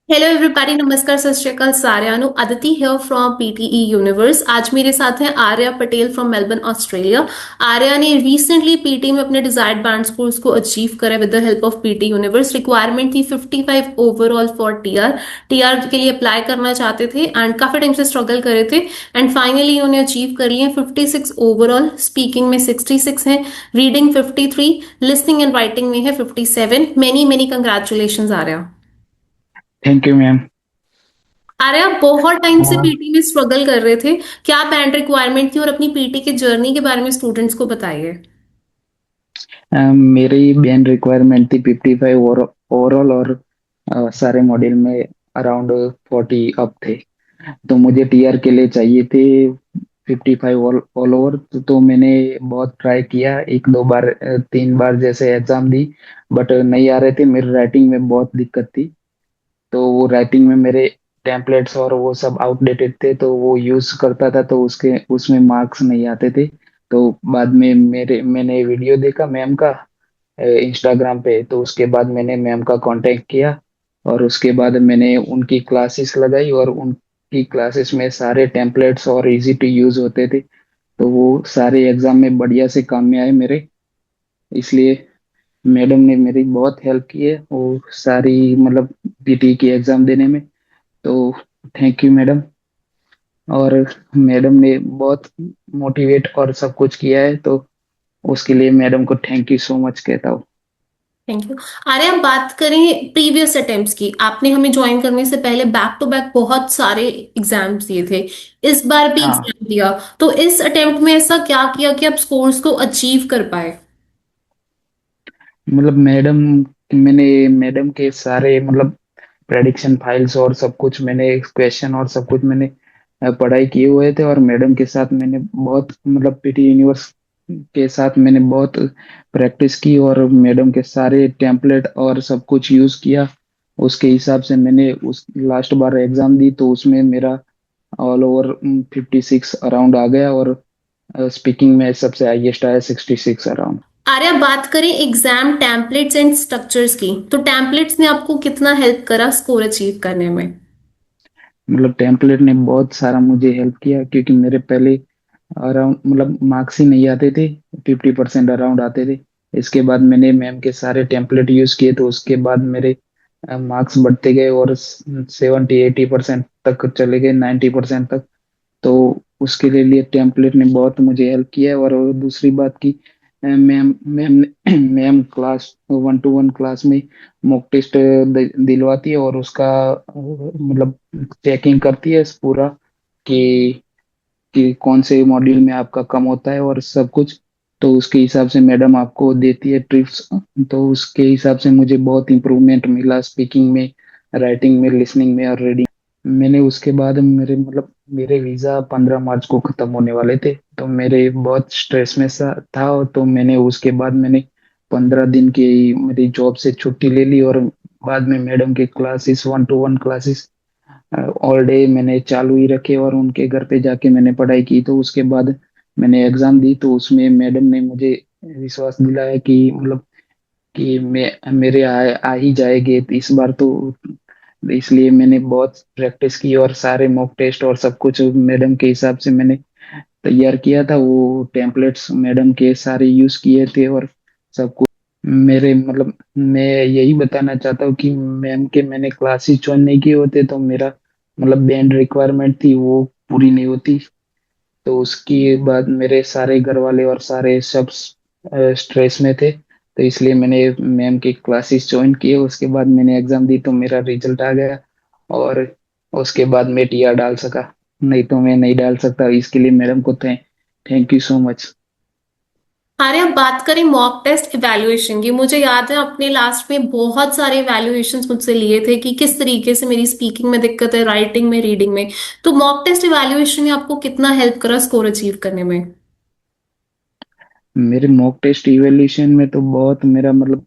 Hello everybody, नमस्कार, सत श्री अकाल साਰਿਆਂ ਨੂੰ। Aditi here from PTE universe. आज मेरे साथ हैं Arya Patel from Melbourne Australia. Arya ने रिसेंटली पीटी में अपने डिजायर्ड बैंड स्कोर्स को अचीव करा with the help of PT universe. Requirement थी 55 ओवरऑल फॉर टीआर। टीआर के लिए अप्लाई करना चाहते थे एंड काफी टाइम से स्ट्रगल करे थे एंड फाइनली उन्हें अचीव कर लिए। 56 ओवरऑल, स्पीकिंग में 66 है, रीडिंग 53, लिसनिंग एंड राइटिंग में है 57। Many many congratulation Arya. Thank you ma'am. अरे आप बहुत टाइम से हाँ। पीटी में स्ट्रगल कर रहे थे। क्या बैंड रिक्वायरमेंट थी और अपनी पीटी के जर्नी के बारे में स्टूडेंट्स को बताइए। मेरी बैंड रिक्वायरमेंट थी 55 ओवरऑल और सारे मॉड्यूल में अराउंड 40 अप थे। तो मुझे टीआर के लिए चाहिए थे 55 ऑल ओवर। तो मैंने बहुत ट्राई किया, एक दो बार 3 बार जैसे एग्जाम दी, बट नहीं आ रहे थे। मेरी राइटिंग में बहुत दिक्कत थी। तो वो राइटिंग में मेरे टेम्पलेट्स और वो सब आउटडेटेड थे, तो वो यूज करता था तो उसके उसमें मार्क्स नहीं आते थे। तो बाद में मैंने वीडियो देखा मैम का इंस्टाग्राम पे। तो उसके बाद मैंने मैम का कांटेक्ट किया और उसके बाद मैंने उनकी क्लासेस लगाई और उनकी क्लासेस में सारे टेम्पलेट्स और इजी टू यूज होते थे। तो वो सारे एग्जाम में बढ़िया से काम में आए मेरे। इसलिए मैडम ने मेरी बहुत हेल्प की है और सारी मतलब पीटी की एग्जाम देने में। तो थैंक यू मैडम। और मैडम ने बहुत मोटिवेट और सब कुछ किया है, तो उसके लिए मैडम को थैंक यू सो मच कहता हूँ। Thank you. अरे हम बात करें प्रीवियस अटेम्प्ट्स की, आपने हमें ज्वाइन करने से पहले बैक टू बैक बहुत सारे एग्जाम्स दिए थे। इस बार भी हाँ, एग्जाम दिया, तो इस अटेम्प्ट में ऐसा क्या किया कि आप स्कोर्स को अचीव कर पाए। मतलब मैंने मैडम के सारे मतलब प्रेडिक्शन फाइल्स और सब कुछ, मैंने क्वेश्चन और सब कुछ मैंने पढ़ाई किए हुए थे। और मैडम के साथ मैंने बहुत मतलब पीटी यूनिवर्स के साथ मैंने बहुत प्रैक्टिस की और मैडम के सारे टेम्पलेट और सब कुछ यूज किया। उसके हिसाब से मैंने उस लास्ट बार एग्जाम दी, तो उसमें मेरा ऑल ओवर 56 अराउंड आ गया और स्पीकिंग में सबसे हाईएस्ट आया 66 अराउंड। अरे अब बात करें एग्जाम टेम्पलेट्स एंड स्ट्रक्चर्स की, तो टेम्पलेट्स ने आपको कितना हेल्प करा स्कोर अचीव करने में। मतलब टेम्पलेट ने बहुत सारा मुझे हेल्प किया, क्योंकि मेरे पहले अराउंड मतलब मार्क्स ही नहीं आते थे, 50% अराउंड आते थे। इसके बाद मैंने मैम के सारे टेम्पलेट यूज किए, तो उसके बाद मेरे मार्क्स बढ़ते गए और 70-80% तक चले गए, 90% तक। तो उसके लिए टेम्पलेट ने बहुत मुझे हेल्प किया है। और दूसरी बात की ma'am ma'am ma'am class 1-to-1 class में मॉक टेस्ट दिलवाती है और उसका मतलब चेकिंग करती है पूरा कि कौन से मॉड्यूल में आपका कम होता है और सब कुछ। तो उसके हिसाब से मैडम आपको देती है ट्रिप्स। तो उसके हिसाब से मुझे बहुत इम्प्रूवमेंट मिला स्पीकिंग में, राइटिंग में, लिसनिंग में और रीडिंग। मैंने उसके बाद मेरे वीजा 15 मार्च को खत्म होने वाले थे, तो मेरे बहुत स्ट्रेस में सा था। तो मैंने उसके बाद मैंने 15 दिन की मेरी जॉब से छुट्टी ले ली और बाद में मैडम के classes 1-to-1 classes all day मैंने चालू ही रखे और उनके घर पे जाके मैंने पढ़ाई की। तो उसके बाद मैंने एग्जाम दी, तो उसमें मैडम ने मुझे विश्वास दिलाया कि मतलब कि मेरे आ ही जाएंगे इस बार। तो इसलिए मैंने बहुत प्रैक्टिस की और सारे मॉक टेस्ट और सब कुछ मैडम के हिसाब से मैंने तैयार किया था। वो टेम्पलेट्स मैडम के सारे यूज किए थे और सब कुछ मेरे मतलब मैं यही बताना चाहता हूँ कि मैम के मैंने क्लासेस ज्वाइन नहीं किए होते तो मेरा मतलब बैंड रिक्वायरमेंट थी वो पूरी नहीं होती। तो उसके बाद मेरे सारे घर वाले और सारे सब स्ट्रेस में थे, तो इसलिए मैंने मैम की क्लासेस ज्वाइन किए। उसके बाद मैंने एग्जाम दी तो मेरा रिजल्ट आ गया और उसके बाद मैं टीआर डाल सका। नहीं तो मैं नहीं डाल सकता। इसके लिए मैडम को थैंक यू सो मच। अरे अब बात करें मॉक टेस्ट इवैल्यूएशन की, मुझे याद है अपने लास्ट में बहुत सारे इवैल्यूएशंस मुझसे लिए थे कि किस तरीके से मेरी स्पीकिंग में दिक्कत है, राइटिंग में, रीडिंग में। तो मॉक टेस्ट इवैल्यूएशन ने आपको कितना हेल्प करा स्कोर अचीव करने में। मेरे मॉक टेस्ट इवैल्यूएशन में तो बहुत मेरा मतलब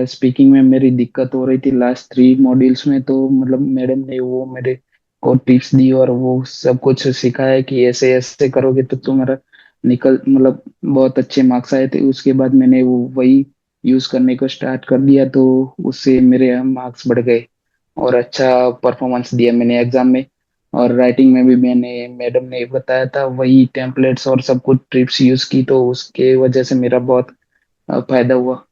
स्पीकिंग में मेरी दिक्कत हो रही थी लास्ट 3 मॉड्यूल्स में। तो मतलब मैडम ने वो मेरे को टिप्स दी और वो सब कुछ सिखाया कि ऐसे ऐसे करोगे तो तुम्हारा निकल मतलब बहुत अच्छे मार्क्स आए थे। उसके बाद मैंने वो वही यूज करने को स्टार्ट कर दिया, तो उससे मेरे मार्क्स बढ़ गए। और अच्छा परफॉर्मेंस दिया मैंने एग्जाम में। और राइटिंग में भी मैंने मैडम ने बताया था वही टेम्पलेट्स और सब कुछ ट्रिप्स यूज की, तो उसके वजह से मेरा बहुत फायदा हुआ।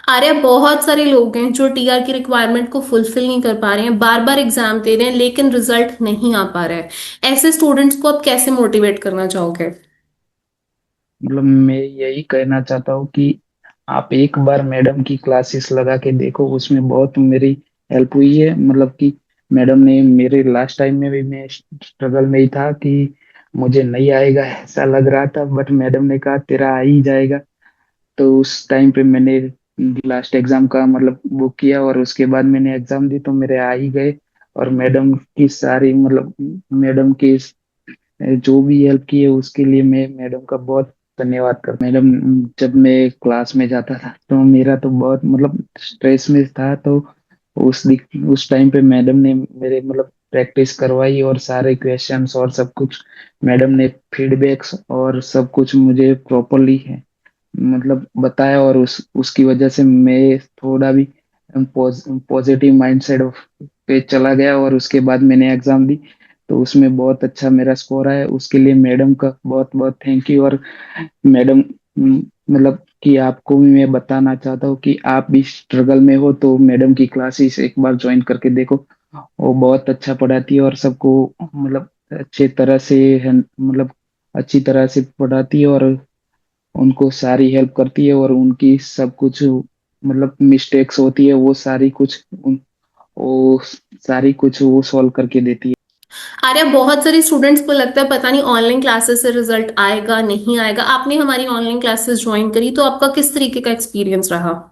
आर्या, बहुत सारे लोग हैं जो टीआर की रिक्वायरमेंट को फुलफिल नहीं कर पा रहे हैं, बार बार एग्जाम दे रहे हैं लेकिन रिजल्ट नहीं आ पा रहा है। ऐसे स्टूडेंट्स को आप कैसे मोटिवेट करना चाहोगे? मतलब मैं यही कहना चाहता हूँ कि आप एक बार मैडम की क्लासेस लगा के देखो, उसमें बहुत मेरी हेल्प हुई है। मतलब कि मैडम ने मेरे लास्ट टाइम में भी मैं स्ट्रगल में ही था कि मुझे नहीं आएगा ऐसा लग रहा था, बट मैडम ने कहा तेरा आ ही जाएगा। तो उस टाइम पे मैंने लास्ट एग्जाम का मतलब बुक किया और उसके बाद मैंने एग्जाम दी तो मेरे आ ही गए। और मैडम की सारी मतलब मैडम की जो भी हेल्प की है उसके लिए मैं मैडम का बहुत धन्यवाद करता हूँ। मैडम, जब मैं क्लास में जाता था तो मेरा तो बहुत मतलब स्ट्रेस में था, तो उस टाइम पे मैडम ने मेरे मतलब प्रैक्टिस करवाई और सारे क्वेश्चंस और सब कुछ मैडम ने फीडबैक्स और सब कुछ मुझे प्रॉपरली है मतलब बताया। और उसकी वजह से मैं थोड़ा भी पॉजिटिव माइंडसेट पे चला गया और उसके बाद मैंने एग्जाम दी तो उसमें बहुत अच्छा मेरा स्कोर आया। उसके लिए मैडम का बहुत बहुत थैंक यू। और मैडम, मतलब कि आपको भी मैं बताना चाहता हूँ कि आप भी स्ट्रगल में हो तो मैडम की क्लासेस एक बार ज्वाइन करके देखो। वो बहुत अच्छा पढ़ाती है और सबको मतलब अच्छे तरह से मतलब अच्छी तरह से पढ़ाती है और उनको सारी हेल्प करती है। और उनकी सब कुछ मतलब मिस्टेक्स होती है वो सारी कुछ वो सॉल्व करके देती है। आर्या, बहुत सारे स्टूडेंट्स को लगता है पता नहीं ऑनलाइन क्लासेस से रिजल्ट आएगा नहीं आएगा। आपने हमारी ऑनलाइन क्लासेस ज्वाइन करी तो आपका किस तरीके का एक्सपीरियंस रहा?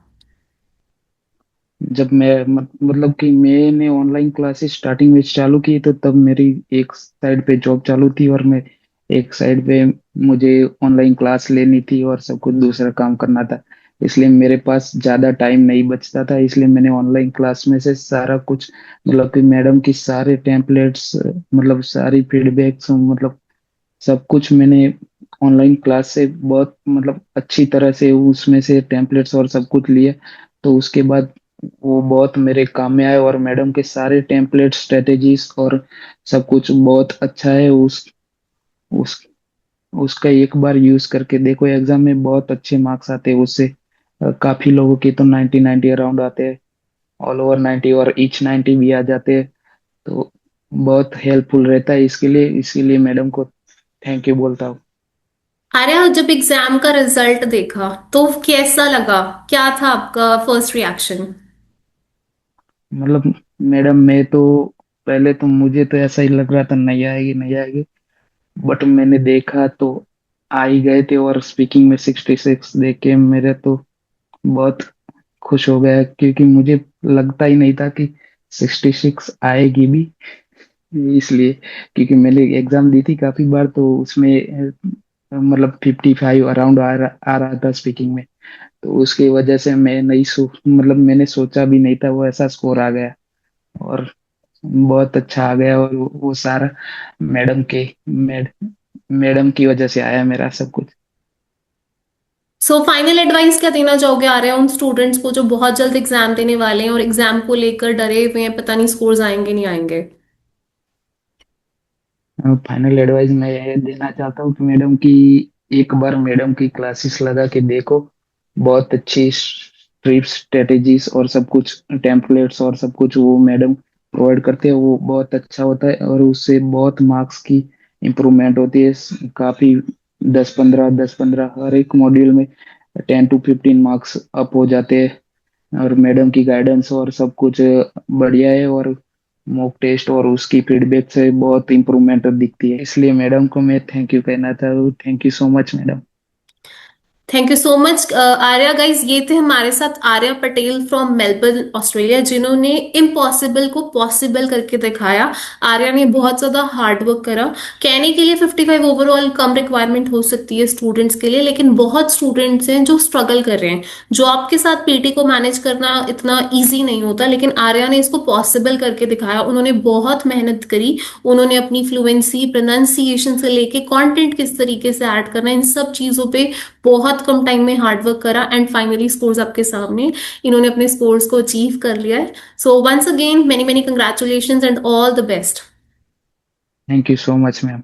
जब मैं मतलब कि मैंने ऑनलाइन क्लासेस स्टार्टिंग में चालू की तो तब मेरी एक साइड पे जॉब चालू थी और मैं एक साइड पे मुझे ऑनलाइन क्लास लेनी थी और सब कुछ दूसरा काम करना था। इसलिए मेरे पास ज्यादा टाइम नहीं बचता था, इसलिए मैंने ऑनलाइन क्लास में से सारा कुछ मतलब कि मैडम की सारे टेम्पलेट्स मतलब सारी फीडबैक्स मतलब सब कुछ मैंने ऑनलाइन क्लास से बहुत मतलब अच्छी तरह से उसमें से टेम्पलेट्स और सब कुछ लिए। तो उसके बाद वो बहुत मेरे काम में आए और मैडम के सारे टेम्पलेट स्ट्रेटेजीज और सब कुछ बहुत अच्छा है। उस उसका एक बार यूज करके देखो, एग्जाम में बहुत अच्छे मार्क्स आते हैं उससे। काफी लोगों के तो 90 अराउंड आते हैं, ऑल ओवर 90 और ईच 90 भी आ जाते हैं। तो बहुत हेल्पफुल रहता है इसके लिए, इसीलिए मैडम को थैंक यू बोलता हूँ। आर्या, जब एग्जाम का रिजल्ट देखा तो कैसा लगा? क्या था आपका फर्स्ट रिएक्शन? मतलब मैडम, मैं तो पहले तो मुझे तो ऐसा ही लग रहा था नहीं आएगी नहीं आएगी, बट मैंने देखा तो आ ही गए थे। और स्पीकिंग में 66 देख के मेरे तो बहुत खुश हो गया, क्योंकि मुझे लगता ही नहीं था कि 66 आएगी भी। इसलिए क्योंकि मैंने एग्जाम दी थी काफी बार तो उसमें मतलब 55 अराउंड आ रहा था स्पीकिंग में। तो उसकी वजह से मैं नहीं मतलब मैंने सोचा भी नहीं था वो ऐसा स्कोर आ गया। और बहुत अच्छा आ गया और वो सारा मैडम के मैड, मैडम की वजह से आया मेरा सब कुछ। सो फाइनल एडवाइस क्या देना चाहोगे आर्या उन स्टूडेंट्स को जो बहुत जल्द एग्जाम देने वाले हैं और एग्जाम को लेकर डरे हुए हैं, पता नहीं स्कोर्स आएंगे नहीं आएंगे? फाइनल एडवाइस मैं ये देना चाहता हूँ कि मैडम की एक बार मैडम की क्लासेस लगा के देखो। बहुत अच्छी ट्रिप्स स्ट्रेटेजीज और सब कुछ टेम्पलेट्स और सब कुछ वो मैडम प्रोवाइड करते हैं। वो बहुत अच्छा होता है और उससे बहुत मार्क्स की इम्प्रूवमेंट होती है काफी। 10-15 हर एक मॉड्यूल में 10 to 15 मार्क्स अप हो जाते हैं। और मैडम की गाइडेंस और सब कुछ बढ़िया है। और मॉक टेस्ट और उसकी फीडबैक से बहुत इम्प्रूवमेंट दिखती है, इसलिए मैडम को मैं थैंक यू कहना चाहता हूँ। Thank you so much madam. Thank you so much Arya. Guys, ये थे हमारे साथ Arya Patel from Melbourne Australia, जिन्होंने इम्पॉसिबल को पॉसिबल करके दिखाया। आर्या ने बहुत ज्यादा हार्ड वर्क करा। कहने के लिए 55 ओवरऑल कम रिक्वायरमेंट हो सकती है स्टूडेंट्स के लिए, लेकिन बहुत स्टूडेंट्स हैं जो स्ट्रगल कर रहे हैं। जॉब के साथ पीटी को मैनेज करना इतना ईजी नहीं होता, लेकिन आर्या ने इसको पॉसिबल करके दिखाया। उन्होंने बहुत मेहनत करी। उन्होंने अपनी फ्लुएंसी, प्रोनाउंसिएशन से लेके कंटेंट किस तरीके से ऐड करना, इन सब चीजों पे बहुत कम टाइम में हार्ड वर्क करा एंड फाइनली स्कोर्स आपके सामने, इन्होंने अपने स्कोर्स को अचीव कर लिया है। So once again many many congratulations and all the best. Thank you so much ma'am.